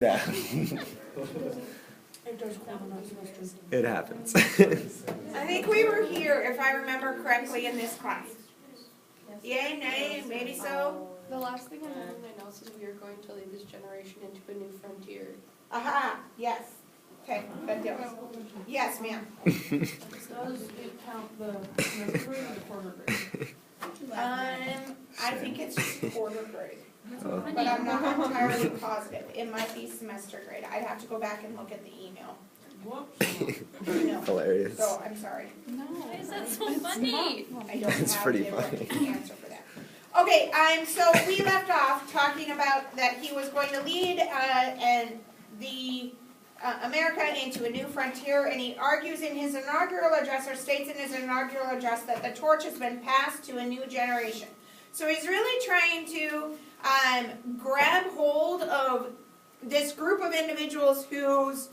Yeah. It happens. I think we were here, if I remember correctly, in this class. Yay, nay, maybe so? The last thing I have in my notes is we are going to lead this generation into a new frontier. Aha, yes. Okay, good deal. Yes, ma'am. Does it count the nursery or the quarter grade? I think it's just quarter grade, Oh. but I'm not entirely positive. It might be semester grade. I'd have to go back and look at the email. Whoops. No. Hilarious. So, I'm sorry. No. Why is that so funny? I don't It's have pretty the funny. answer for that. Okay, so we left off talking about that he was going to lead America into a new frontier, and he argues in his inaugural address, or states in his inaugural address, that the torch has been passed to a new generation. So he's really trying to grab hold of this group of individuals whose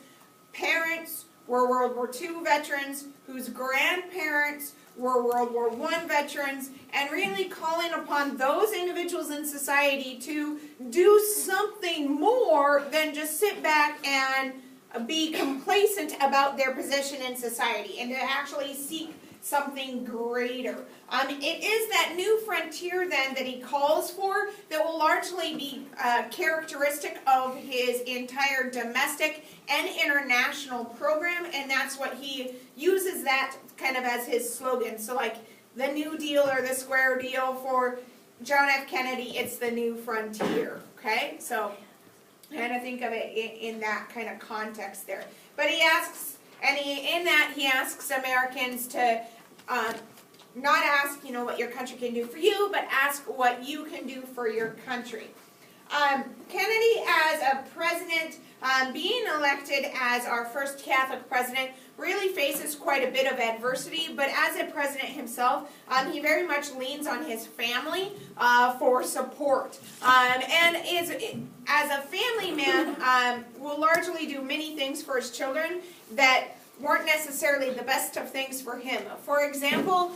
parents were World War II veterans, whose grandparents were World War I veterans, and really calling upon those individuals in society to do something more than just sit back and be complacent about their position in society, and to actually seek something greater. It is that new frontier then that he calls for that will largely be characteristic of his entire domestic and international program, and that's what he uses that kind of as his slogan. So like the New Deal or the Square Deal for John F. Kennedy, it's the new frontier, okay? So kind of think of it in that kind of context there. But he asks, and in that he asks Americans to not ask, what your country can do for you, but ask what you can do for your country. Kennedy, as a president, being elected as our first Catholic president, really faces quite a bit of adversity, but as a president himself, he very much leans on his family for support. And as a family man, will largely do many things for his children that weren't necessarily the best of things for him. For example,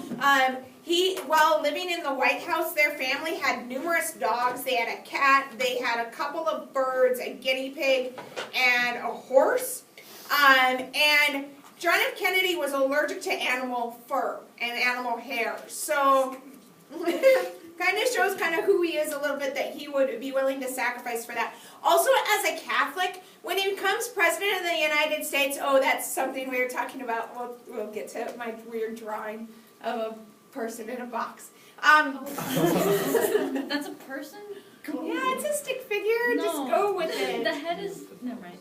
while living in the White House, their family had numerous dogs. They had a cat, they had a couple of birds, a guinea pig, and a horse. And John F. Kennedy was allergic to animal fur and animal hair. So kind of shows kind of who he is a little bit, that he would be willing to sacrifice for that. Also, as a Catholic, when he becomes president of the United States, that's something we were talking about. We'll get to my weird drawing of a person in a box. That's a person? Yeah, it's a stick figure. No. Just go with it. The head is, never mind.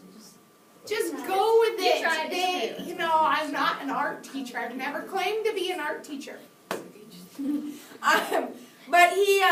Just go with it. You tried it. I'm not an art teacher. I've never claimed to be an art teacher. But he,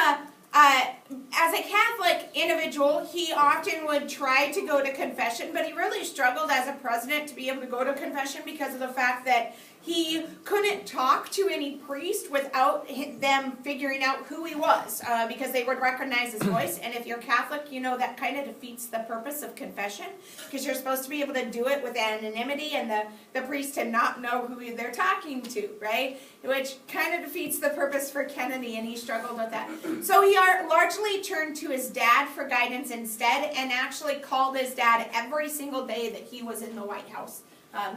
as a Catholic individual, he often would try to go to confession, but he really struggled as a president to be able to go to confession because of the fact that he couldn't talk to any priest without them figuring out who he was, because they would recognize his voice. And if you're Catholic, that kind of defeats the purpose of confession, because you're supposed to be able to do it with anonymity and the priest to not know who they're talking to, right? Which kind of defeats the purpose for Kennedy, and he struggled with that. So he largely turned to his dad for guidance instead, and actually called his dad every single day that he was in the White House.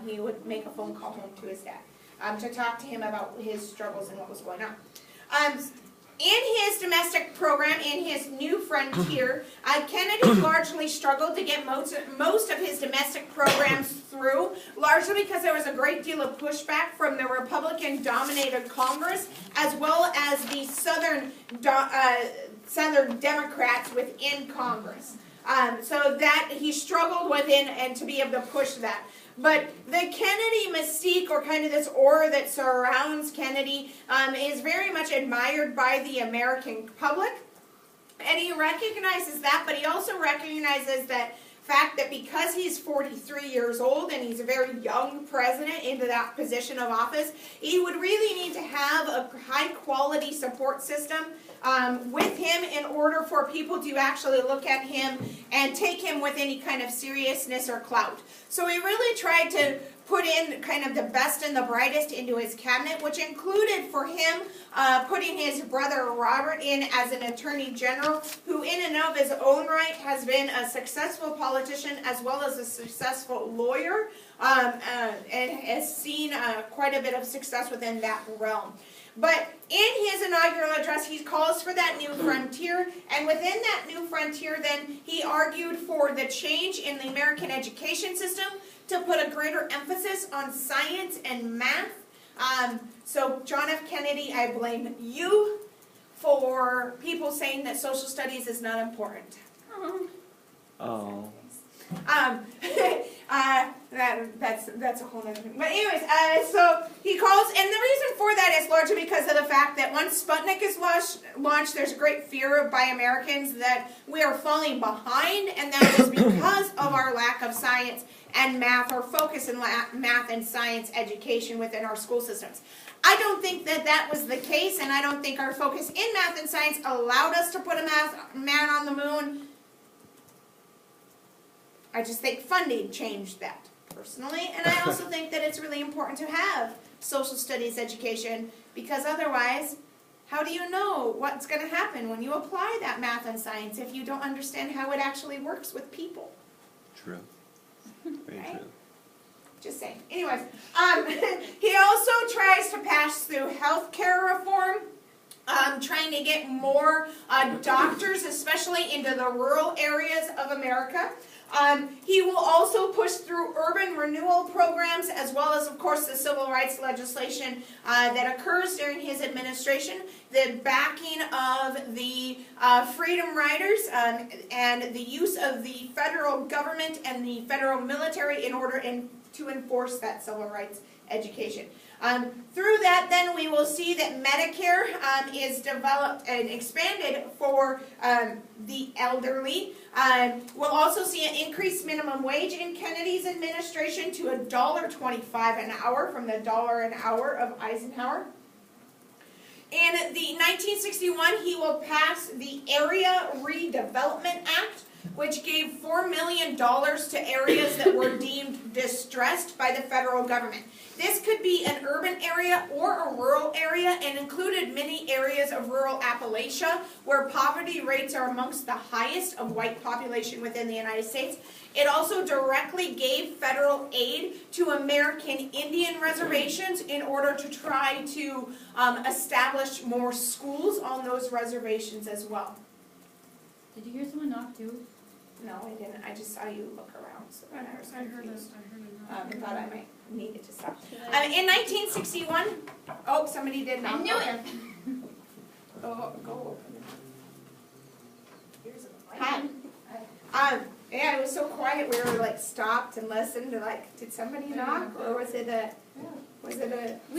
He would make a phone call home to his dad to talk to him about his struggles and what was going on. In his domestic program, in his new frontier, Kennedy largely struggled to get most of his domestic programs through, largely because there was a great deal of pushback from the Republican-dominated Congress, as well as the Southern Democrats within Congress. So that he struggled within and to be able to push that. But the Kennedy mystique, or kind of this aura that surrounds Kennedy, is very much admired by the American public. And he recognizes that, but he also recognizes that fact that because he's 43 years old and he's a very young president into that position of office, he would really need to have a high-quality support system with him in order for people to actually look at him and take him with any kind of seriousness or clout. So he really tried to put in kind of the best and the brightest into his cabinet, which included for him putting his brother Robert in as an attorney general, who in and of his own right has been a successful politician politician as well as a successful lawyer, and has seen quite a bit of success within that realm. But in his inaugural address, he calls for that new frontier, and within that new frontier, then, he argued for the change in the American education system to put a greater emphasis on science and math. So, John F. Kennedy, I blame you for people saying that social studies is not important. Oh. That's a whole other thing. But anyways, so he calls, and the reason for that is largely because of the fact that once Sputnik is launched, there's a great fear by Americans that we are falling behind, and that is because of our lack of science and math, or focus in math and science education within our school systems. I don't think that that was the case, and I don't think our focus in math and science allowed us to put a man on the moon. I just think funding changed that, personally, and I also think that it's really important to have social studies education, because otherwise, how do you know what's going to happen when you apply that math and science if you don't understand how it actually works with people? True. Very Right? true. Just saying. Anyways, he also tries to pass through health care reform, trying to get more doctors, especially into the rural areas of America. He will also push through urban renewal programs, as well as, of course, the civil rights legislation that occurs during his administration, the backing of the Freedom Riders, and the use of the federal government and the federal military in order to enforce that civil rights education. Through that, then, we will see that Medicare is developed and expanded for the elderly. We'll also see an increased minimum wage in Kennedy's administration to $1.25 an hour from the $1 an hour of Eisenhower. In the 1961, he will pass the Area Redevelopment Act, which gave $4 million to areas that were deemed distressed by the federal government. This could be an urban area or a rural area, and included many areas of rural Appalachia where poverty rates are amongst the highest of white population within the United States. It also directly gave federal aid to American Indian reservations in order to try to establish more schools on those reservations as well. Did you hear someone knock too? No, I didn't. I just saw you look around, so I was I heard confused. it. I thought I might need it to stop. In 1961, oh, somebody did knock. I knew it. Go open it. Hi. Yeah, it was so quiet. We were like stopped and listened to did somebody knock, or was it a? We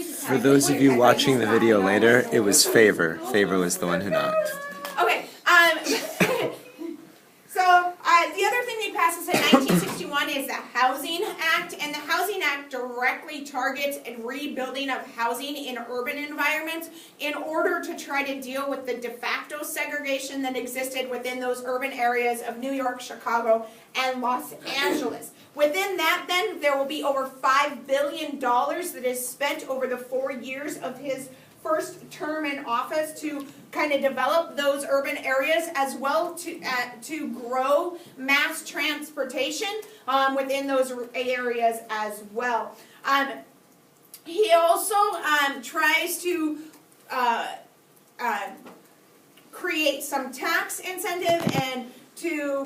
just For had those of you I watching the just video knocked. later, it was Favor. Favor was the one who knocked. Okay. So the other thing they passes in 1961 is the Housing Act, and the Housing Act directly targets a rebuilding of housing in urban environments in order to try to deal with the de facto segregation that existed within those urban areas of New York, Chicago, and Los Angeles. Within that, then, there will be over $5 billion that is spent over the 4 years of his first term in office to kind of develop those urban areas, as well to grow mass transportation within those areas as well. He also tries to create some tax incentive and to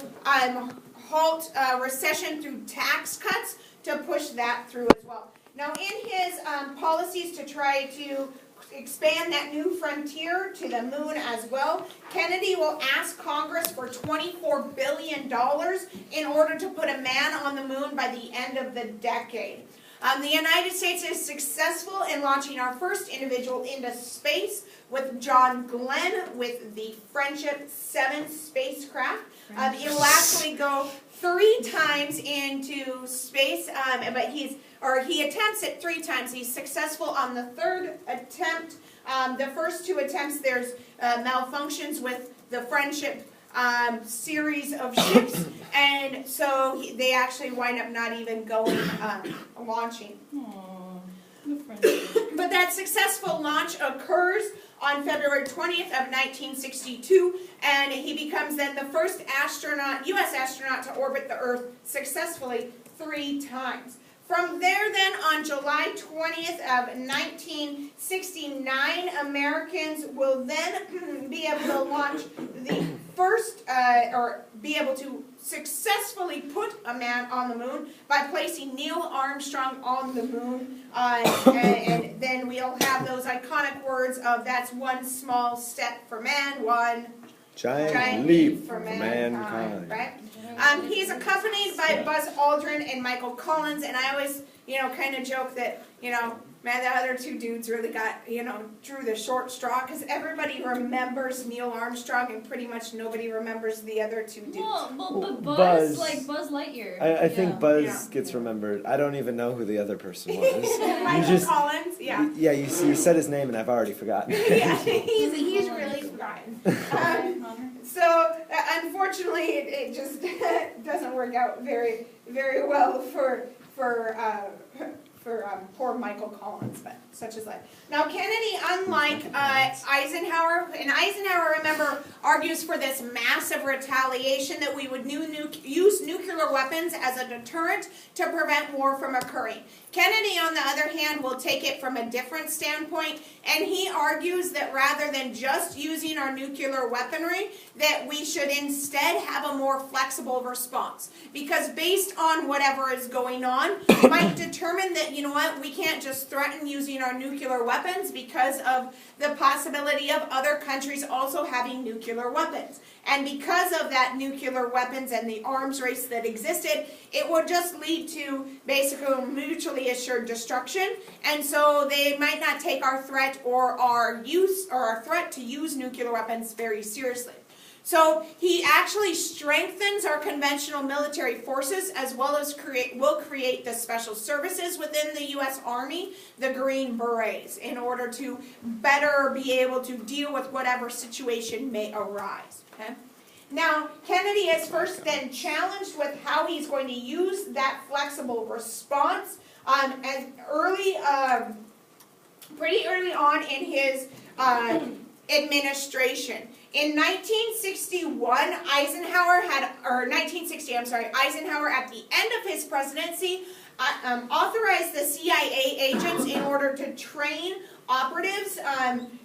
halt recession through tax cuts to push that through as well. Now, in his policies to try to expand that new frontier to the moon as well, Kennedy will ask Congress for $24 billion in order to put a man on the moon by the end of the decade. The United States is successful in launching our first individual into space with John Glenn with the Friendship 7 spacecraft. He will actually go 3 times into space, but he attempts it 3 times. He's successful on the 3rd attempt. The first 2 attempts, there's malfunctions with the Friendship series of ships, and so they actually wind up not even going launching. Aww, the friendship. But that successful launch occurs on February 20th of 1962, and he becomes then the first astronaut, U.S. astronaut to orbit the Earth successfully 3 times. From there then, on July 20th of 1969, Americans will then be able to launch the first, or be able to successfully put a man on the moon by placing Neil Armstrong on the moon. And then we'll have those iconic words of "that's one small step for man, one Giant leap for mankind. right? He's accompanied by Buzz Aldrin and Michael Collins, and I always, kind of joke that, man, the other 2 dudes really got, drew the short straw, because everybody remembers Neil Armstrong, and pretty much nobody remembers the other 2 dudes. But Buzz, Buzz. like Buzz Lightyear. I think Buzz Yeah. gets remembered. I don't even know who the other person was. Michael Collins, yeah. Yeah, you said his name and I've already forgotten. Yeah, he's really forgotten. So unfortunately, it just doesn't work out very, very well for poor Michael Collins, but such is life. Now Kennedy, unlike Eisenhower, and Eisenhower, remember, argues for this massive retaliation that we would use nuclear weapons as a deterrent to prevent war from occurring. Kennedy, on the other hand, will take it from a different standpoint, and he argues that rather than just using our nuclear weaponry, that we should instead have a more flexible response. Because based on whatever is going on, might determine that, we can't just threaten using our nuclear weapons because of the possibility of other countries also having nuclear weapons. And because of that nuclear weapons and the arms race that existed, it would just lead to basically mutually assured destruction. And so they might not take our threat or our threat to use nuclear weapons very seriously. So he actually strengthens our conventional military forces, as well as will create the special services within the U.S. Army, the Green Berets, in order to better be able to deal with whatever situation may arise. Okay? Now, Kennedy is first then challenged with how he's going to use that flexible response as pretty early on in his administration. In 1961, Eisenhower at the end of his presidency authorized the CIA agents in order to train operatives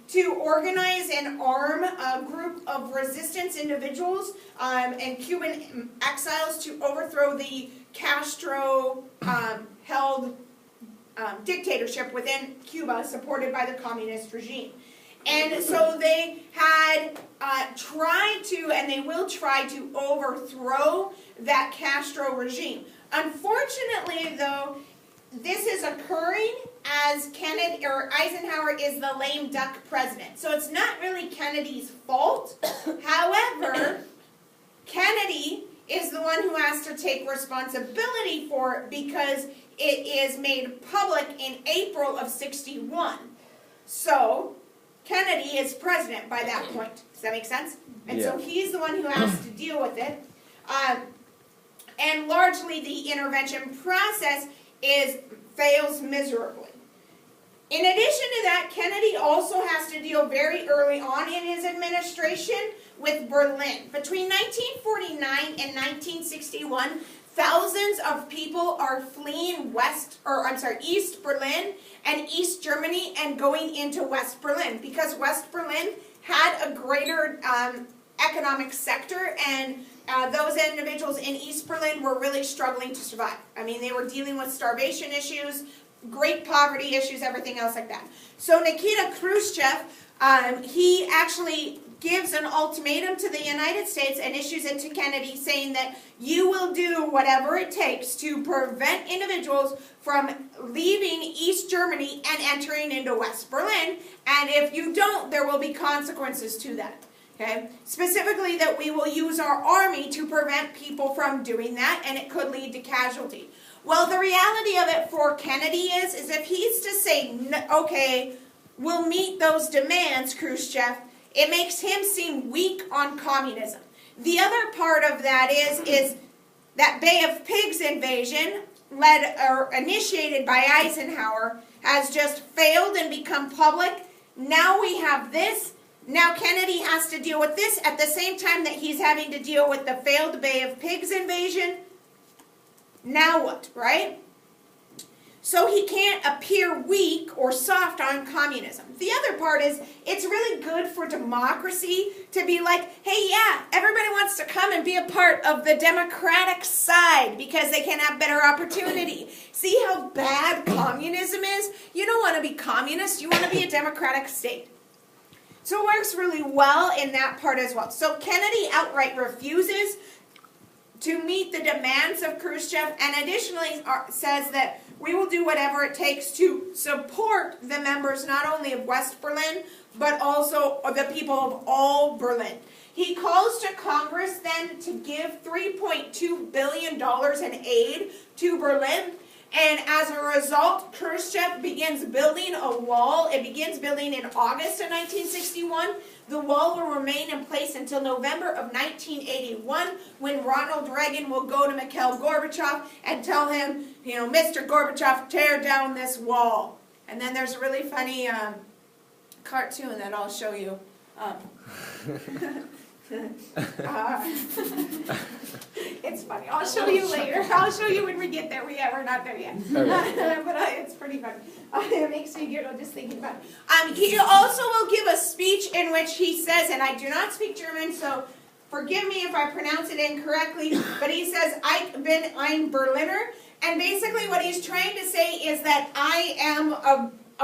to organize and arm a group of resistance individuals and Cuban exiles to overthrow the Castro-held dictatorship within Cuba, supported by the communist regime. And so they had tried to, and they will try to, overthrow that Castro regime. Unfortunately, though, this is occurring as Eisenhower is the lame duck president. So it's not really Kennedy's fault. However, Kennedy is the one who has to take responsibility for it because it is made public in April of '61. So Kennedy is president by that point. Does that make sense? And so he's the one who has to deal with it. And largely the intervention process fails miserably. In addition to that, Kennedy also has to deal very early on in his administration with Berlin. Between 1949 and 1961, thousands of people are fleeing East Berlin and East Germany and going into West Berlin because West Berlin had a greater economic sector, and those individuals in East Berlin were really struggling to survive. I mean, they were dealing with starvation issues, great poverty issues, everything else like that. So Nikita Khrushchev, he actually gives an ultimatum to the United States and issues it to Kennedy, saying that you will do whatever it takes to prevent individuals from leaving East Germany and entering into West Berlin, and if you don't, there will be consequences to that. Okay? Specifically that we will use our army to prevent people from doing that, and it could lead to casualty. Well, the reality of it for Kennedy is if he's to say, okay, we'll meet those demands, Khrushchev, it makes him seem weak on communism. The other part of that is that Bay of Pigs invasion, initiated by Eisenhower, has just failed and become public, Now we have this. Now Kennedy has to deal with this at the same time that he's having to deal with the failed Bay of Pigs invasion. Now what, right? So he can't appear weak or soft on communism. The other part is, it's really good for democracy to be like, hey, yeah, everybody wants to come and be a part of the democratic side because they can have better opportunity. See how bad communism is? You don't want to be communist, you want to be a democratic state. So it works really well in that part as well. So Kennedy outright refuses to meet the demands of Khrushchev, and additionally says that we will do whatever it takes to support the members not only of West Berlin, but also the people of all Berlin. He calls to Congress then to give $3.2 billion in aid to Berlin, and as a result, Khrushchev begins building a wall. It begins building in August of 1961. The wall will remain in place until November of 1981, when Ronald Reagan will go to Mikhail Gorbachev and tell him, you know, Mr. Gorbachev, tear down this wall. And then there's a really funny cartoon that I'll show you. It's funny. I'll show you later. I'll show you when we get there. We're not there yet. Okay. But it's pretty funny. It makes me giggle just thinking about it. He also will give a speech in which he says, and I do not speak German, so forgive me if I pronounce it incorrectly, but he says, I'm Berliner. And basically what he's trying to say is that I am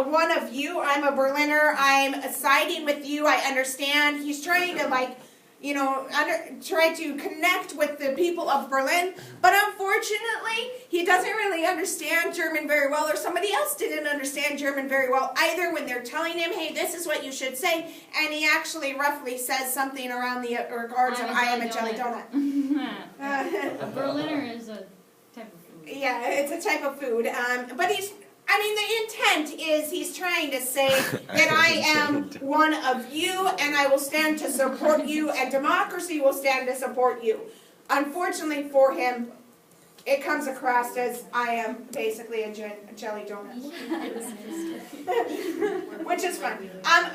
one of you. I'm a Berliner. I'm siding with you. I understand. He's trying to, like, you know, try to connect with the people of Berlin, but unfortunately, he doesn't really understand German very well, or somebody else didn't understand German very well either when they're telling him, hey, this is what you should say, and he actually roughly says something around the regards of, I am a jelly donut. A Berliner is a type of food. Yeah, it's a type of food, but the intent is he's trying to say that I am one of you and I will stand to support you and democracy will stand to support you. Unfortunately for him, it comes across as I am basically a jelly donut. Which is fun.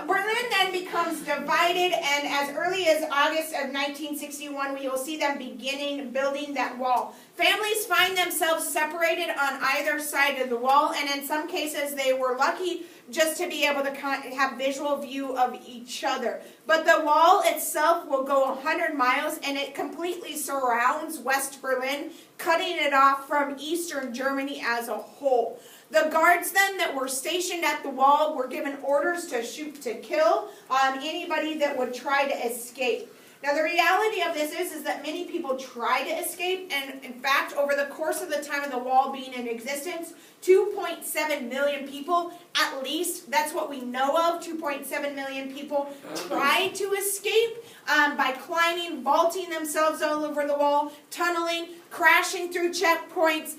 Berlin then becomes divided, and as early as August of 1961, we will see them beginning building that wall. Families find themselves separated on either side of the wall, and in some cases they were lucky just to be able to have visual view of each other. But the wall itself will go 100 miles, and it completely surrounds West Berlin, cutting it off from Eastern Germany as a whole. The guards then that were stationed at the wall were given orders to shoot to kill anybody that would try to escape. Now the reality of this is that many people try to escape, and in fact over the course of the time of the wall being in existence, 2.7 million people, at least, that's what we know of, 2.7 million people tried to escape by climbing, vaulting themselves all over the wall, tunneling, crashing through checkpoints.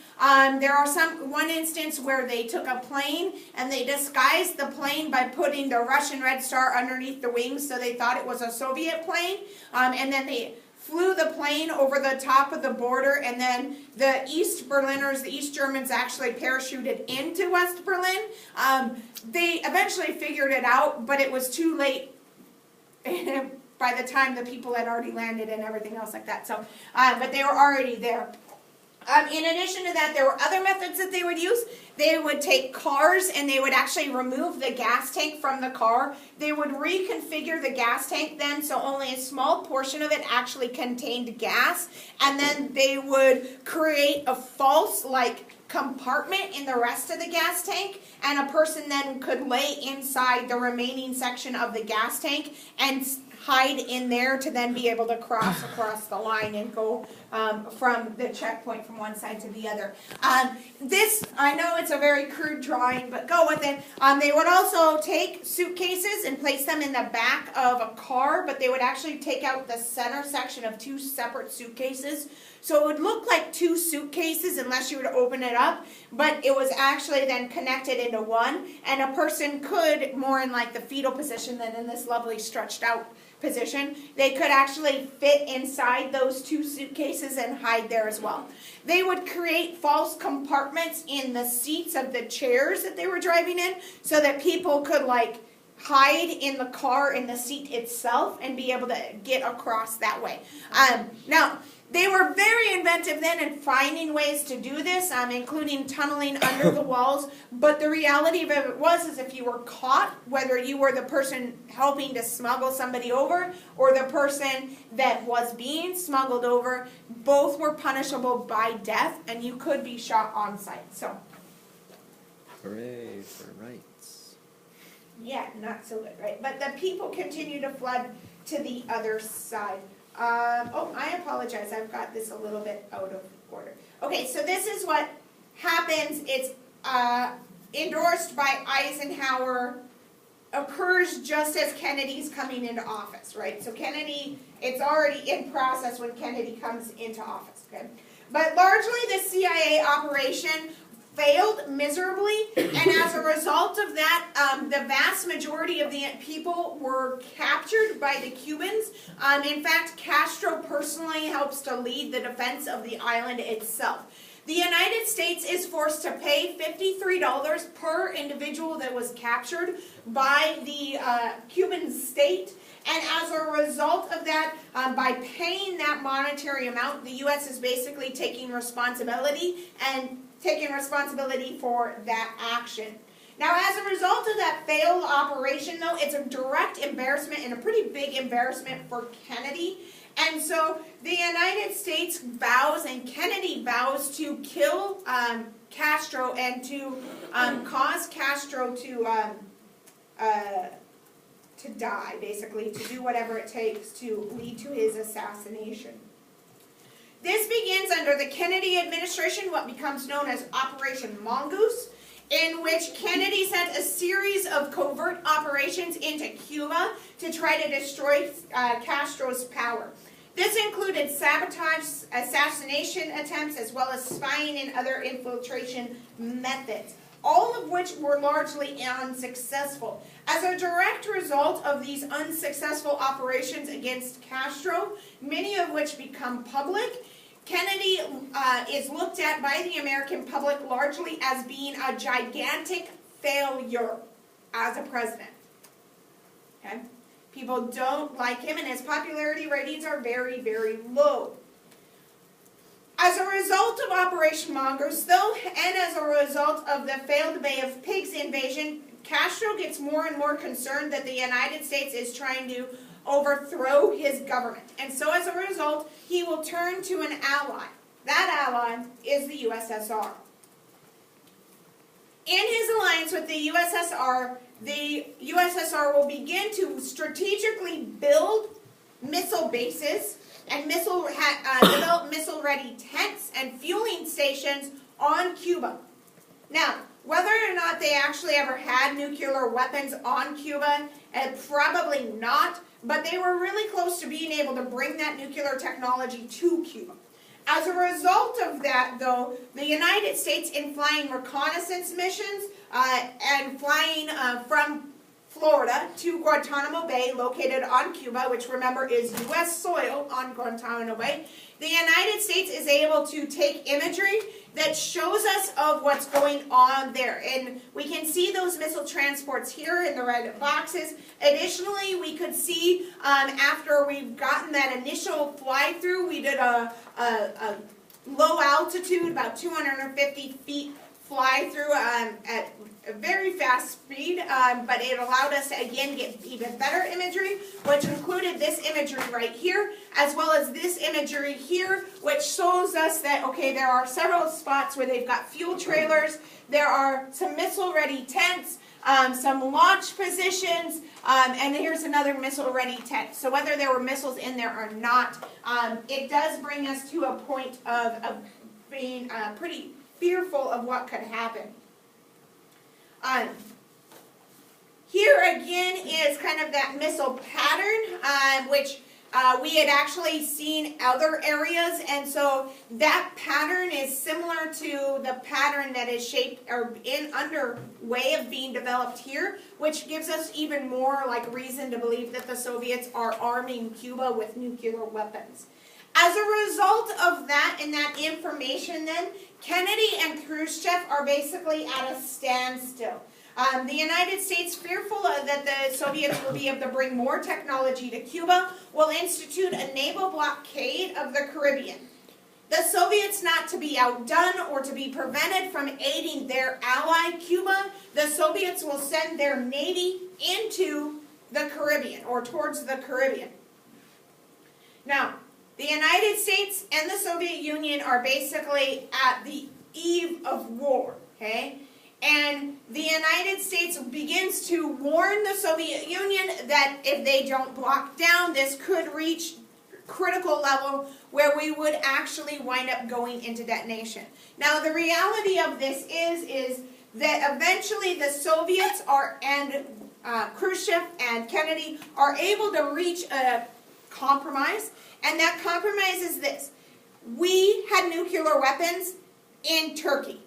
There are one instance where they took a plane and they disguised the plane by putting the Russian Red Star underneath the wings so they thought it was a Soviet plane, and then they flew the plane over the top of the border, and then the East Berliners, the East Germans, actually parachuted into West Berlin. They eventually figured it out, but it was too late by the time the people had already landed and everything else like that. So, but they were already there. In addition to that, there were other methods that they would use. They would take cars and they would actually remove the gas tank from the car. They would reconfigure the gas tank then so only a small portion of it actually contained gas. And then they would create a false, compartment in the rest of the gas tank, and a person then could lay inside the remaining section of the gas tank and hide in there to then be able to cross across the line and go from the checkpoint from one side to the other. This, I know it's a very crude drawing, but go with it. They would also take suitcases and place them in the back of a car, but they would actually take out the center section of two separate suitcases. So it would look like two suitcases unless you were to open it up, but it was actually then connected into one, and a person could, more in the fetal position than in this lovely stretched out position, they could actually fit inside those two suitcases and hide there as well. They would create false compartments in the seats of the chairs that they were driving in so that people could hide in the car in the seat itself and be able to get across that way. Now, they were very inventive then in finding ways to do this, including tunneling under the walls. But the reality of it was, is if you were caught, whether you were the person helping to smuggle somebody over or the person that was being smuggled over, both were punishable by death, and you could be shot on sight. So, Hooray for rights. yeah, not so good, right? But the people continue to flood to the other side. Oh, I apologize. I've got this a little bit out of order. Okay, so this is what happens. It's endorsed by Eisenhower, occurs just as Kennedy's coming into office, right? So Kennedy, it's already in process when Kennedy comes into office, okay? But largely the CIA operation failed miserably, and as a result of that, the vast majority of the people were captured by the Cubans. In fact, Castro personally helps to lead the defense of the island itself. The United States is forced to pay $53 per individual that was captured by the Cuban state. And as a result of that, by paying that monetary amount, the U.S. is basically taking responsibility for that action. Now, as a result of that failed operation, though, it's a direct embarrassment and a pretty big embarrassment for Kennedy. And so the United States vows, and Kennedy vows, to kill Castro and to cause Castro to die, basically, to do whatever it takes to lead to his assassination. This begins under the Kennedy administration, what becomes known as Operation Mongoose, in which Kennedy sent a series of covert operations into Cuba to try to destroy Castro's power. This included sabotage, assassination attempts, as well as spying and other infiltration methods, all of which were largely unsuccessful. As a direct result of these unsuccessful operations against Castro, many of which become public, Kennedy is looked at by the American public largely as being a gigantic failure as a president. Okay? People don't like him, and his popularity ratings are very, very low. As a result of Operation Mongoose, though, and as a result of the failed Bay of Pigs invasion, Castro gets more and more concerned that the United States is trying to overthrow his government. And so as a result, he will turn to an ally. That ally is the USSR. In his alliance with the USSR will begin to strategically build missile bases and develop missile-ready tents and fueling stations on Cuba. Now, whether or not they actually ever had nuclear weapons on Cuba, probably not, but they were really close to being able to bring that nuclear technology to Cuba. As a result of that, though, the United States, in flying reconnaissance missions and flying from Florida to Guantanamo Bay, located on Cuba, which, remember, is U.S. soil on Guantanamo Bay, the United States is able to take imagery that shows us of what's going on there. And we can see those missile transports here in the red boxes. Additionally, we could see after we've gotten that initial fly-through, we did a low altitude, about 250 feet fly-through at a very fast speed, but it allowed us to, again, get even better imagery, which included this imagery right here, as well as this imagery here, which shows us that, okay, there are several spots where they've got fuel trailers, there are some missile-ready tents, some launch positions, and here's another missile-ready tent. So whether there were missiles in there or not, it does bring us to a point of being pretty fearful of what could happen. Here again is kind of that missile pattern, which we had actually seen other areas, and so that pattern is similar to the pattern that is shaped or underway of being developed here, which gives us even more like reason to believe that the Soviets are arming Cuba with nuclear weapons. As a result of that and that information then, Kennedy and Khrushchev are basically at a standstill. The United States, fearful that the Soviets will be able to bring more technology to Cuba, will institute a naval blockade of the Caribbean. The Soviets, not to be outdone or to be prevented from aiding their ally, Cuba, the Soviets will send their navy into the Caribbean, or towards the Caribbean. Now, the United States and the Soviet Union are basically at the eve of war, okay? And the United States begins to warn the Soviet Union that if they don't block down, this could reach critical level where we would actually wind up going into detonation. Now, the reality of this is that eventually the Soviets and Khrushchev and Kennedy are able to reach a compromise, and that compromise is this. We had nuclear weapons in Turkey.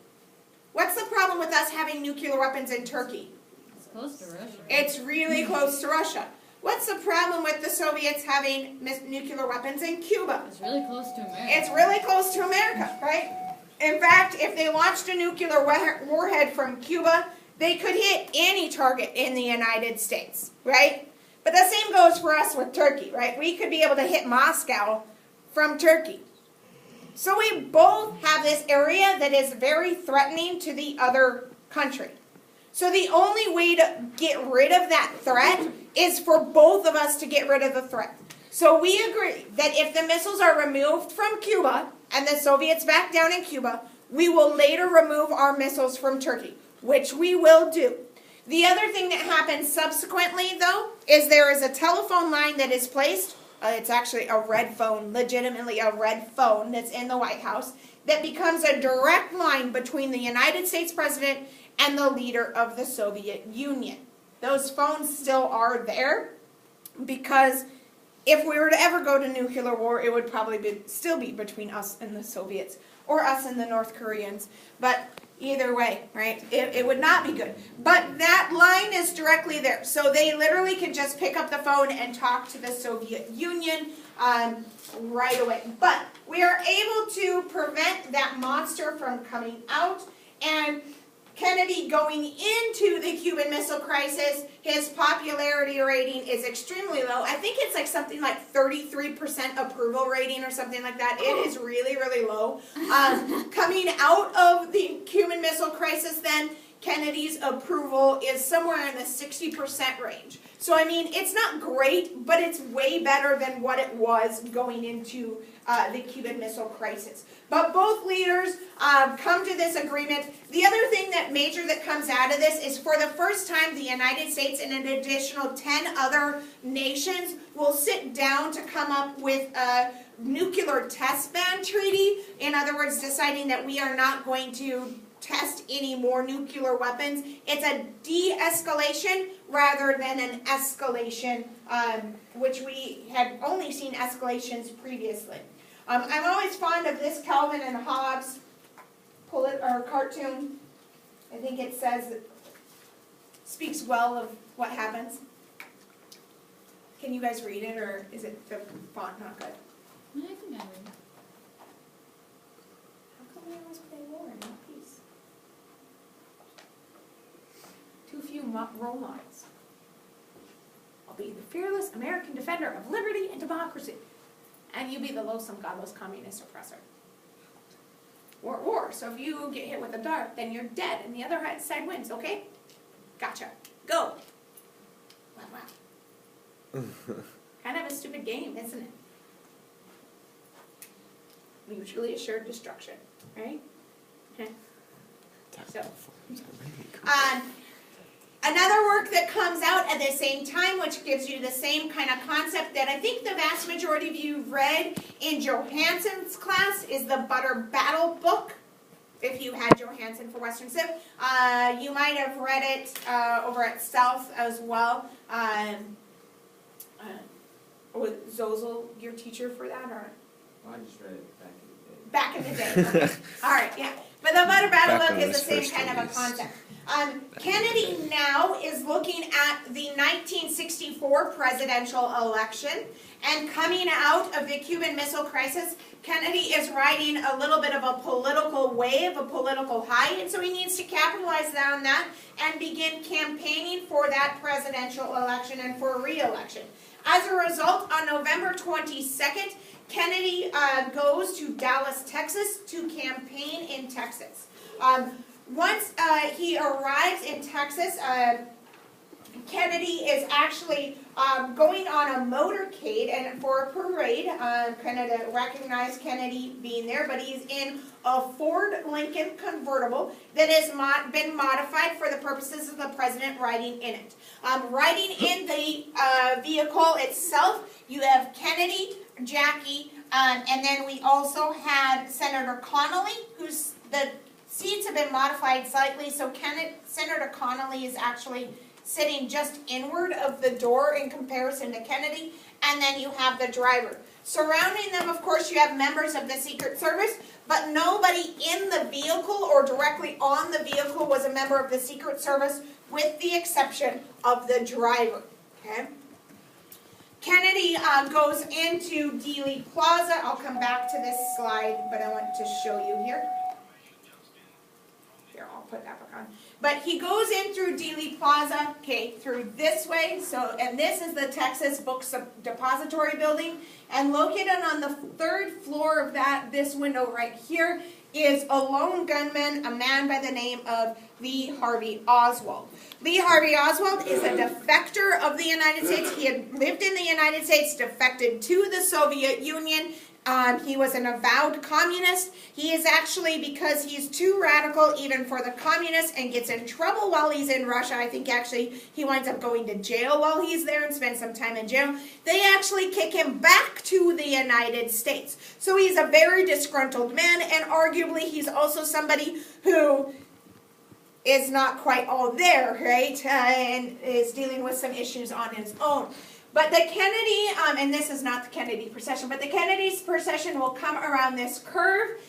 What's the problem with us having nuclear weapons in Turkey? It's close to Russia. It's really close to Russia. What's the problem with the Soviets having nuclear weapons in Cuba? It's really close to America. It's really close to America, right? In fact, if they launched a nuclear warhead from Cuba, they could hit any target in the United States, right? But the same goes for us with Turkey, right? We could be able to hit Moscow from Turkey. So we both have this area that is very threatening to the other country. So the only way to get rid of that threat is for both of us to get rid of the threat. So we agree that if the missiles are removed from Cuba and the Soviets back down in Cuba, we will later remove our missiles from Turkey, which we will do. The other thing that happens subsequently, though, is there is a telephone line that is placed. It's actually a red phone, legitimately a red phone that's in the White House, that becomes a direct line between the United States president and the leader of the Soviet Union. Those phones still are there because if we were to ever go to nuclear war, it would probably still be between us and the Soviets or us and the North Koreans. But either way, right, it would not be good. But that line is directly there. So they literally can just pick up the phone and talk to the Soviet Union right away. But we are able to prevent that monster from coming out. And Kennedy going into the Cuban Missile Crisis, his popularity rating is extremely low. I think it's like something like 33% approval rating or something like that. It is really, really low. Coming out of the Cuban Missile Crisis then, Kennedy's approval is somewhere in the 60% range. So, I mean, it's not great, but it's way better than what it was going into the Cuban Missile Crisis. But both leaders come to this agreement. The other thing that comes out of this is for the first time the United States and an additional 10 other nations will sit down to come up with a nuclear test ban treaty. In other words, deciding that we are not going to test any more nuclear weapons. It's a de-escalation rather than an escalation, which we had only seen escalations previously. I'm always fond of this Calvin and Hobbes cartoon. I think it speaks well of what happens. Can you guys read it, or is it the font not good? I think I read. How come we always play war and not peace? Too few role models. I'll be the fearless American defender of liberty and democracy. And you be the loathsome, godless communist oppressor. War. So if you get hit with a dart, then you're dead, and the other side wins, okay? Gotcha. Go. Wow. Kind of a stupid game, isn't it? Mutually assured destruction, right? Okay. So, another work that comes out at the same time, which gives you the same kind of concept that I think the vast majority of you read in Johansson's class, is the Butter Battle book. If you had Johansson for Western Civ, you might have read it over at South as well. Was Zozel your teacher for that, or? Well, I just read it back in the day. Back in the day. Okay. All right, yeah. But the Butter Battle Back book when is the this same first kind of a released. concept. Kennedy now is looking at the 1964 presidential election, and coming out of the Cuban Missile Crisis, Kennedy is riding a little bit of a political wave, a political high, and so he needs to capitalize on that and begin campaigning for that presidential election and for re-election. As a result, on November 22nd, Kennedy goes to Dallas, Texas to campaign in Texas. Once he arrives in Texas, Kennedy is actually going on a motorcade and for a parade, kind of to recognize Kennedy being there, but he's in a Ford Lincoln convertible that has been modified for the purposes of the president riding in it. Riding in the vehicle itself, you have Kennedy, Jackie, and then we also had Senator Connally, who's the seats have been modified slightly, so Senator Connally is actually sitting just inward of the door in comparison to Kennedy, and then you have the driver. Surrounding them, of course, you have members of the Secret Service, but nobody in the vehicle or directly on the vehicle was a member of the Secret Service, with the exception of the driver. Okay? Kennedy goes into Dealey Plaza. I'll come back to this slide, but I want to show you here. Here, I'll put that back on. But he goes in through Dealey Plaza, okay, through this way. So, and this is the Texas Books Depository Building. And located on the 3rd floor of this window right here is a lone gunman, a man by the name of Lee Harvey Oswald. Lee Harvey Oswald is a defector of the United States. He had lived in the United States, defected to the Soviet Union. He was an avowed communist. He is actually, because he's too radical even for the communists and gets in trouble while he's in Russia. I think actually he winds up going to jail while he's there and spends some time in jail. They actually kick him back to the United States. So he's a very disgruntled man, and arguably he's also somebody who is not quite all there, right? And is dealing with some issues on his own. But the Kennedy, and this is not the Kennedy procession, but the Kennedy's procession will come around this curve.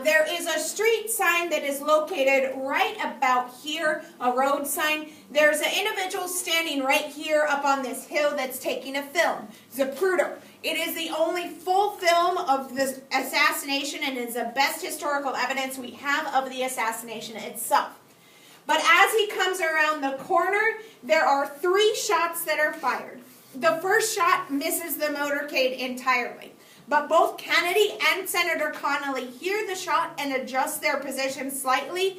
There is a street sign that is located right about here, a road sign. There's an individual standing right here up on this hill that's taking a film, Zapruder. It is the only full film of this assassination and is the best historical evidence we have of the assassination itself. But as he comes around the corner, there are 3 shots that are fired. The first shot misses the motorcade entirely. But both Kennedy and Senator Connally hear the shot and adjust their position slightly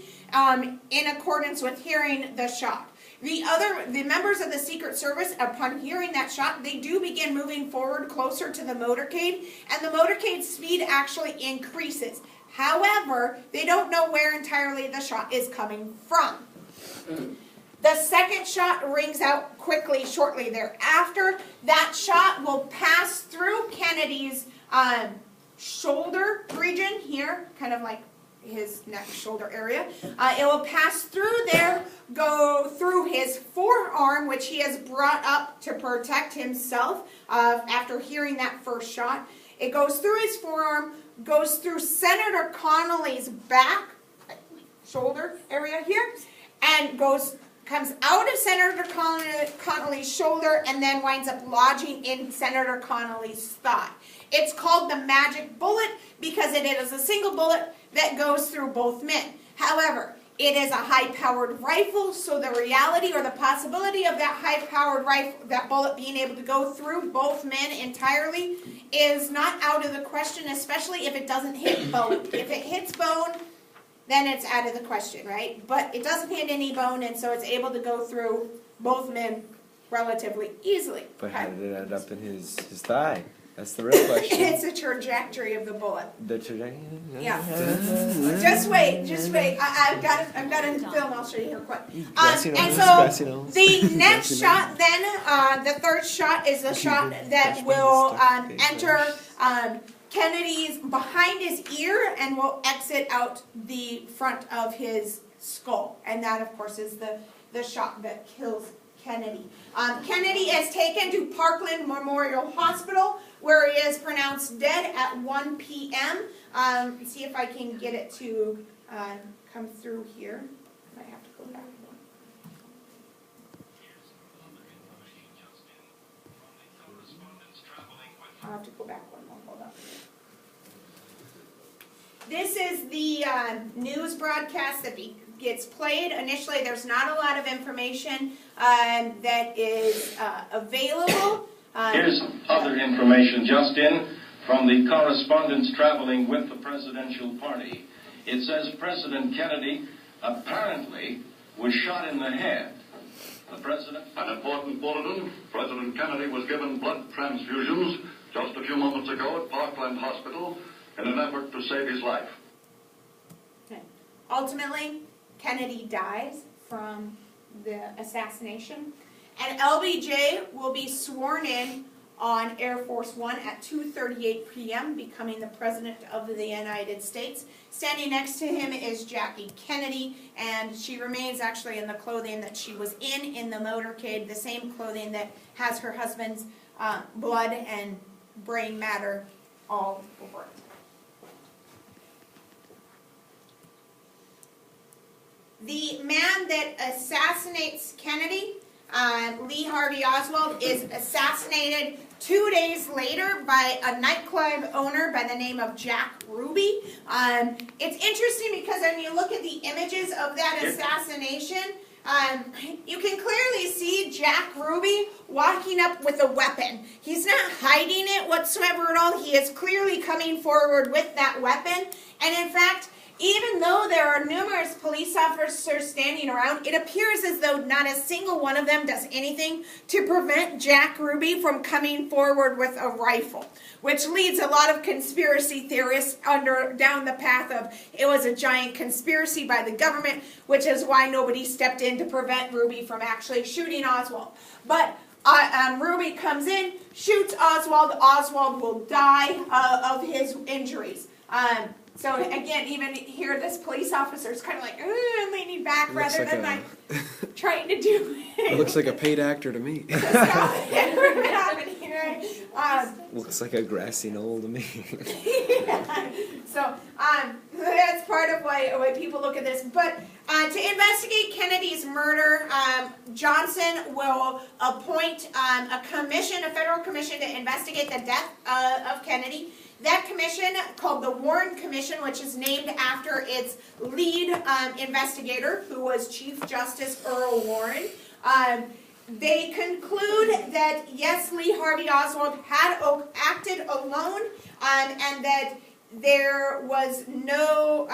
in accordance with hearing the shot. The members of the Secret Service, upon hearing that shot, they do begin moving forward closer to the motorcade, and the motorcade's speed actually increases. However, they don't know where entirely the shot is coming from. The second shot rings out quickly shortly thereafter. That shot will pass through Kennedy's shoulder region here, kind of like his neck shoulder area. It will pass through there, go through his forearm, which he has brought up to protect himself after hearing that first shot. It goes through his forearm, goes through Senator Connally's back, shoulder area here, and comes out of Senator Connally's shoulder and then winds up lodging in Senator Connally's thigh. It's called the magic bullet because it is a single bullet that goes through both men. However, it is a high-powered rifle, so the reality or the possibility of that high-powered rifle, that bullet being able to go through both men entirely is not out of the question, especially if it doesn't hit bone. If it hits bone, then it's out of the question, right? But it doesn't hit any bone, and so it's able to go through both men relatively easily. But how did it end up in his thigh? That's the real question. It's the trajectory of the bullet. The trajectory? Yeah. Just wait. I've got it in film. I'll show you here quick. And so the next shot then, the third shot is the shot that will enter Kennedy's behind his ear and will exit out the front of his skull. And that, of course, is the shot that kills Kennedy. Kennedy is taken to Parkland Memorial Hospital, where he is pronounced dead at 1 p.m. See if I can get it to come through here. I might have to go back one. I'll have to go back one more. Hold on. this is the news broadcast that gets played. Initially, there's not a lot of information that is available. Here's other information just in from the correspondents traveling with the presidential party. It says President Kennedy apparently was shot in the head. The president... An important bulletin. President Kennedy was given blood transfusions just a few moments ago at Parkland Hospital in an effort to save his life. Okay. Ultimately, Kennedy dies from the assassination, and LBJ will be sworn in on Air Force One at 2:38 p.m., becoming the President of the United States. Standing next to him is Jackie Kennedy, and she remains actually in the clothing that she was in the motorcade, the same clothing that has her husband's blood and brain matter all over it. The man that assassinates Kennedy, Lee Harvey Oswald, is assassinated 2 days later by a nightclub owner by the name of Jack Ruby. It's interesting because when you look at the images of that assassination, you can clearly see Jack Ruby walking up with a weapon. He's not hiding it whatsoever at all. He is clearly coming forward with that weapon. And in fact, even though there are numerous police officers standing around, it appears as though not a single one of them does anything to prevent Jack Ruby from coming forward with a rifle, which leads a lot of conspiracy theorists down the path of it was a giant conspiracy by the government, which is why nobody stepped in to prevent Ruby from actually shooting Oswald. But Ruby comes in, shoots Oswald. Oswald will die of his injuries. So again, even here, this police officer is kind of like leaning back rather than like trying to do it. It looks like a paid actor to me. Looks like a grassy knoll to me. Yeah. So that's part of why people look at this. But to investigate Kennedy's murder, Johnson will appoint a commission, a federal commission, to investigate the death of Kennedy. That commission, called the Warren Commission, which is named after its lead investigator, who was Chief Justice Earl Warren, they conclude that, yes, Lee Harvey Oswald had acted alone, and that there was no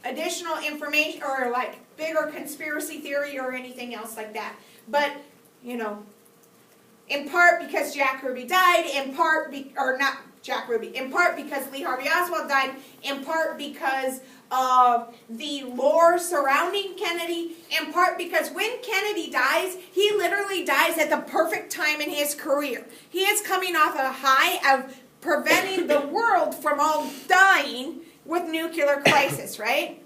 additional information or like bigger conspiracy theory or anything else like that. But, you know, in part because Jack Ruby died, in part, in part because Lee Harvey Oswald died, in part because of the lore surrounding Kennedy, in part because when Kennedy dies, he literally dies at the perfect time in his career. He is coming off a high of preventing the world from all dying with nuclear crisis, right?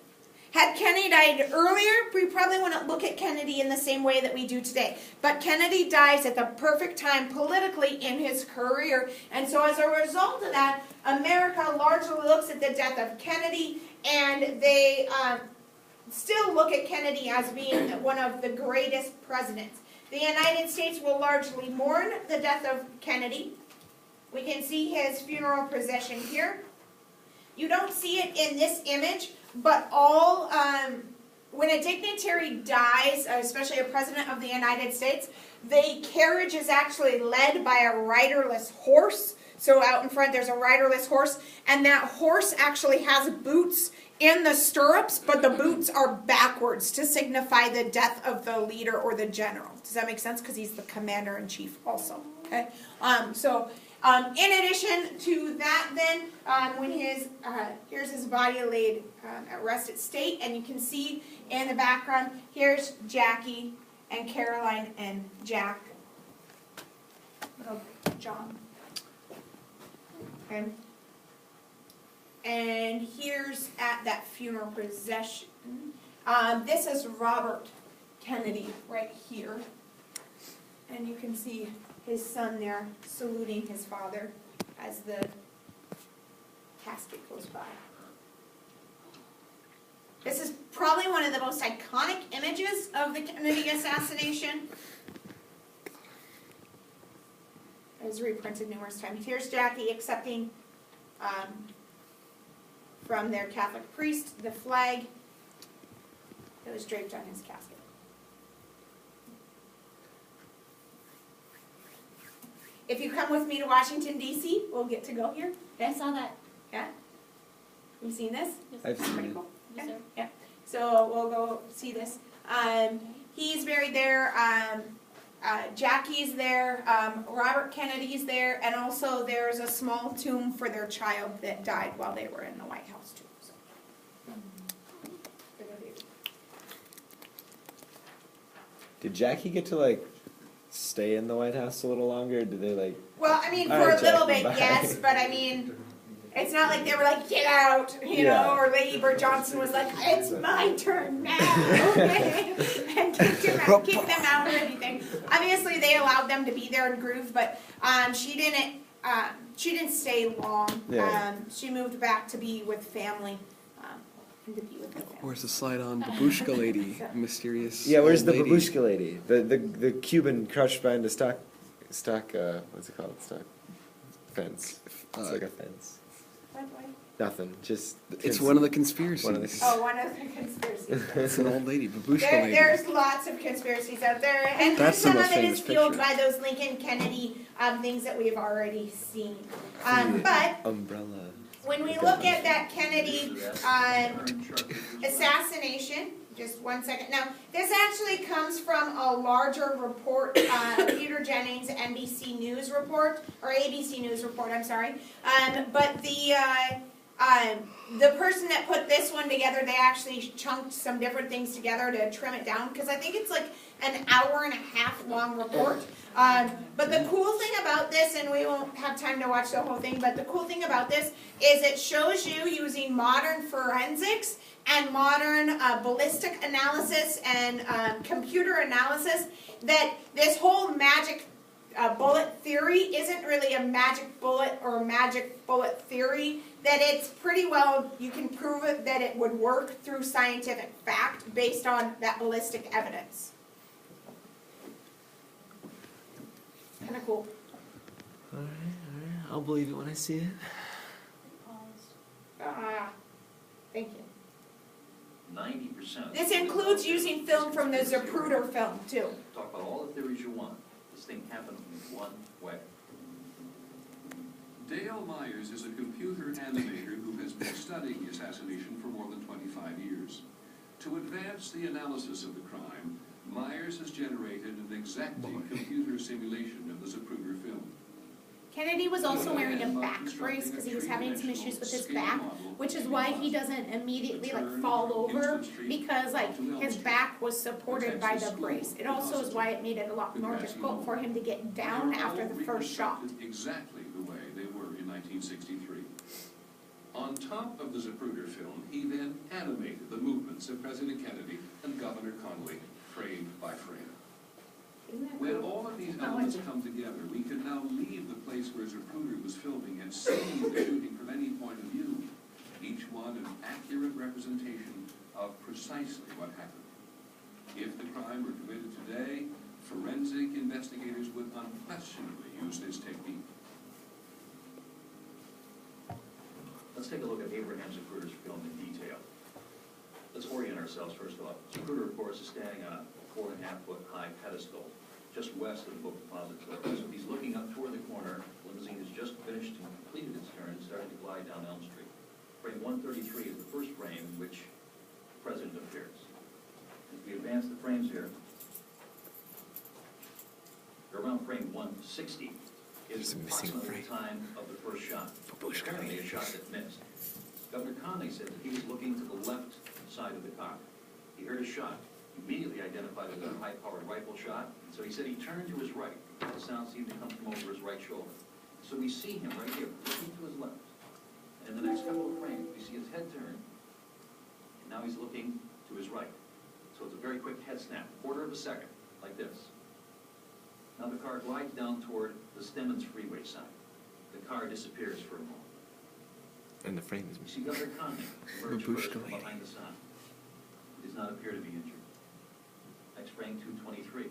Had Kennedy died earlier, we probably wouldn't look at Kennedy in the same way that we do today. But Kennedy dies at the perfect time politically in his career. And so as a result of that, America largely looks at the death of Kennedy, and they still look at Kennedy as being one of the greatest presidents. The United States will largely mourn the death of Kennedy. We can see his funeral procession here. You don't see it in this image, but all, when a dignitary dies, especially a president of the United States, the carriage is actually led by a riderless horse. So out in front there's a riderless horse, and that horse actually has boots in the stirrups, but the boots are backwards to signify the death of the leader or the general. Does that make sense? Because he's the commander-in-chief also. Okay. In addition to that, then, when here's his body laid at rest at state, and you can see in the background, here's Jackie and Caroline and Jack, little John. Okay. And here's at that funeral procession. This is Robert Kennedy right here, and you can see his son there saluting his father as the casket goes by. This is probably one of the most iconic images of the Kennedy assassination. It was reprinted numerous times. Here's Jackie accepting from their Catholic priest, the flag that was draped on his casket. If you come with me to Washington DC, we'll get to go here. I saw that. Yeah? You've seen this? I've seen Pretty it. cool. Yes, sir. Yeah. So we'll go see this. He's buried there. Jackie's there. Robert Kennedy's there. And also there's a small tomb for their child that died while they were in the White House too. So. Did Jackie get to like stay in the White House a little longer? Did they like? Well, I mean, All for right, a little Jackie, bit, bye. yes, but I mean, it's not like they were like, get out, you Yeah. know, or Lady Bird Johnson was like, it's my turn now, and kicked them out or anything. Obviously, they allowed them to be there and groove, but she didn't stay long. Yeah. She moved back to be with family, and to be with her family. Where's the slide on Babushka Lady? Mysterious. Yeah, where's the old lady. babushka lady? The Cuban crouched behind a stock what's it called? Stock fence. It's like a fence. What, what? Nothing. Just It's one of the conspiracies. One of the- Oh, one of the conspiracies. It's an old lady, Babushka Lady. There's lots of conspiracies out there, and That's the some of most it is famous fueled picture. by those Lincoln Kennedy things that we've already seen. But umbrella. when we look at that Kennedy assassination, just one second. Now, this actually comes from a larger report, Peter Jennings' NBC News report, or ABC News report, I'm sorry. But the person that put this one together, they actually chunked some different things together to trim it down, because I think it's like an hour and a half long report. But the cool thing about this, and we won't have time to watch the whole thing, but the cool thing about this is it shows you using modern forensics and modern ballistic analysis and computer analysis that this whole magic bullet theory isn't really a magic bullet or a magic bullet theory, that it's pretty well, you can prove it that it would work through scientific fact based on that ballistic evidence. Kind of cool. Alright. I'll believe it when I see it. Thank you. 90%. This includes using film from the Zapruder film, too. Talk about all the theories you want. This thing happened in one way. Dale Myers is a computer animator who has been studying the assassination for more than 25 years. To advance the analysis of the crime, Myers has generated an exacting computer simulation of the Zapruder film. Kennedy was also wearing a back brace because he was having some issues with his back, which is why he doesn't immediately fall over, because his back was supported by the brace. It also is why it made it a lot more difficult for him to get down after the first shot. Exactly the way they were in 1963. On top of the Zapruder film, he then animated the movements of President Kennedy and Governor Connally, frame by frame. When all of these elements come together, we can now leave the place where Zapruder was filming and see the shooting from any point of view, each one an accurate representation of precisely what happened. If the crime were committed today, forensic investigators would unquestionably use this technique. Let's take a look at Abraham Zapruder's film in detail. Let's orient ourselves first off. Zapruder, of course, is standing on a 4.5-foot high pedestal just west of the book depository. So he's looking up toward the corner. The limousine has just finished and completed its turn and starting to glide down Elm Street. Frame 133 is the first frame in which the president appears. As we advance the frames here, around frame 160 is approximately the time of the first shot. Apparently a shot that missed. Governor Connally said that he was looking to the left side of the car. He heard a shot, immediately identified it as a high-powered rifle shot, and so he said he turned to his right. The sound seemed to come from over his right shoulder. So we see him right here, looking to his left. And in the next couple of frames, we see his head turn, and now he's looking to his right. So it's a very quick head snap, quarter of a second, like this. Now the car glides down toward the Stemmons Freeway sign. The car disappears for a moment. And the frame is You see Governor Connally emerge first from behind the sign. He does not appear to be injured. Next frame, 223. You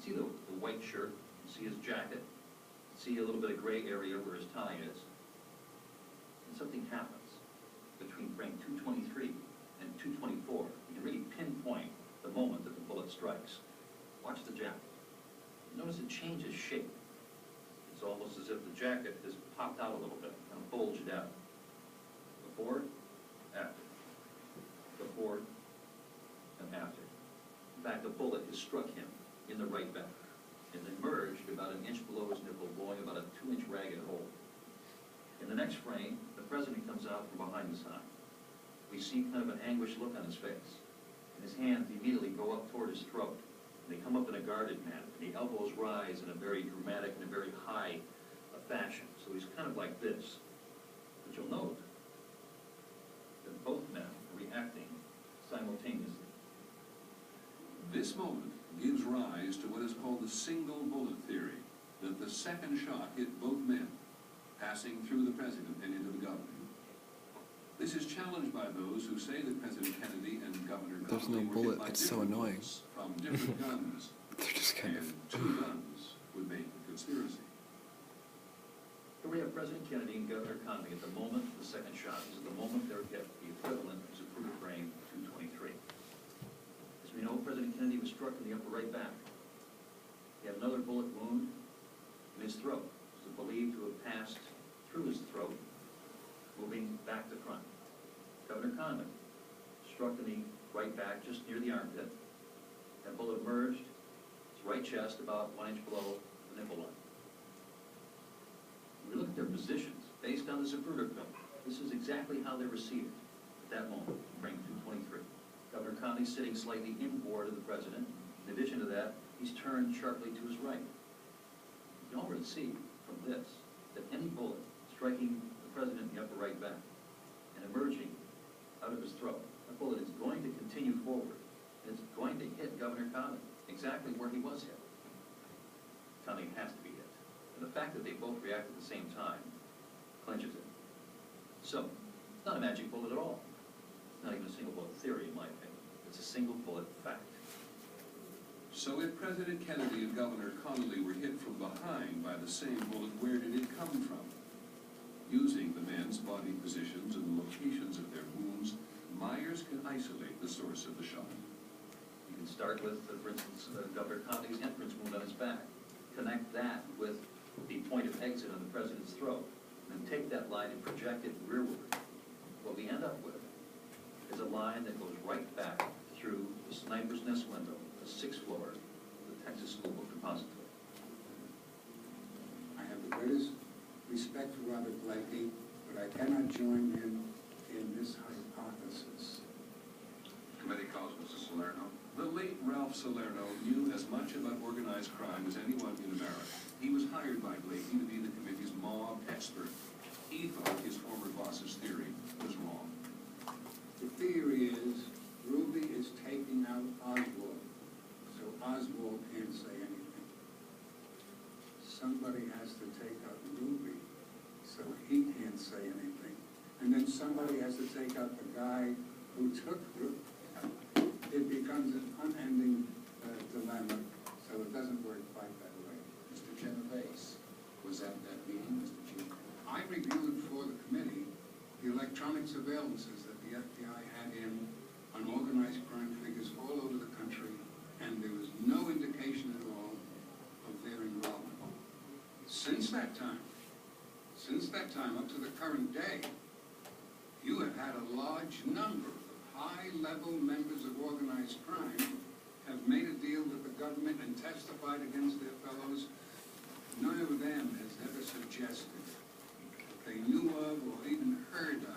see the white shirt, you see his jacket, you see a little bit of gray area where his tie is. And something happens. between frame 223 and 224. You can really pinpoint the moment that the bullet strikes. Watch the jacket. Notice it changes shape. It's almost as if the jacket has popped out a little bit, kind of bulged out. Before, after. Before, and after. In fact, the bullet has struck him in the right back and emerged about an inch below his nipple, blowing about a 2-inch ragged hole. In the next frame, the president comes out from behind the sign. We see kind of an anguished look on his face, and his hands immediately go up toward his throat. And they come up in a guarded manner, and the elbows rise in a very dramatic and a very high fashion. So he's kind of like this. But you'll note that both men are reacting simultaneously. This moment gives rise to what is called the single bullet theory, that the second shot hit both men, passing through the president and into the governor. This is challenged by those who say that President Kennedy and Governor There's Connally no were bullet, hit by it's so different annoying. bullets from different guns, They're just kind and of. two guns would make a conspiracy. Here we have President Kennedy and Governor Connally at the moment of the second shot. This is the moment they're hit, the equivalent of Zapruder frame 223. As we know, President Kennedy was struck in the upper right back. He had another bullet wound in his throat. It was believed to have passed through his throat, moving back to front. Governor Connally, struck in the right back, just near the armpit. That bullet emerged, his right chest, about 1 inch below the nipple line. When we look at their positions, based on the Zapruder film, this is exactly how they were seated at that moment, frame 223. Governor Connally sitting slightly inboard of the president. In addition to that, he's turned sharply to his right. You can already see from this that any bullet striking the president in the upper right back and emerging out of his throat, that bullet is going to continue forward. And it's going to hit Governor Connally exactly where he was hit. Connally has to be hit. And the fact that they both react at the same time clinches it. So, it's not a magic bullet at all. It's not even a single bullet theory, in my opinion. It's a single bullet fact. So if President Kennedy and Governor Connally were hit from behind by the same bullet, where did it come from? Using the men's body positions and the locations of their wounds, Myers can isolate the source of the shot. You can start with, for instance, Governor Connally's entrance wound on his back. Connect that with the point of exit on the president's throat, and then take that line and project it rearward. What we end up with is a line that goes right back through the sniper's nest window, the 6th floor of the Texas School Book Depository. I have the greatest respect for Robert Blakey, but I cannot join him in this hypothesis. Committee calls Mr. Salerno. The late Ralph Salerno knew as much about organized crime as anyone in America. He was hired by Blakey to be the committee's mob expert. He thought his former boss's theory was wrong. The theory is Ruby is taking out Oswald, so Oswald can't say anything. Somebody has to take out Ruby, so he can't say anything. And then somebody has to take out the guy who took Ruby. It becomes an unending dilemma, so it doesn't work quite that way. Mr. Genovese was at that meeting, Mr. Chief. I reviewed for the committee the electronic surveillances that the FBI had in on organized crime figures all over the country, and there was no indication at all of their involvement. Since that time, up to the current day, you have had a large number of high-level members of organized crime have made a deal with the government and testified against their fellows. None of them has ever suggested that they knew of or even heard of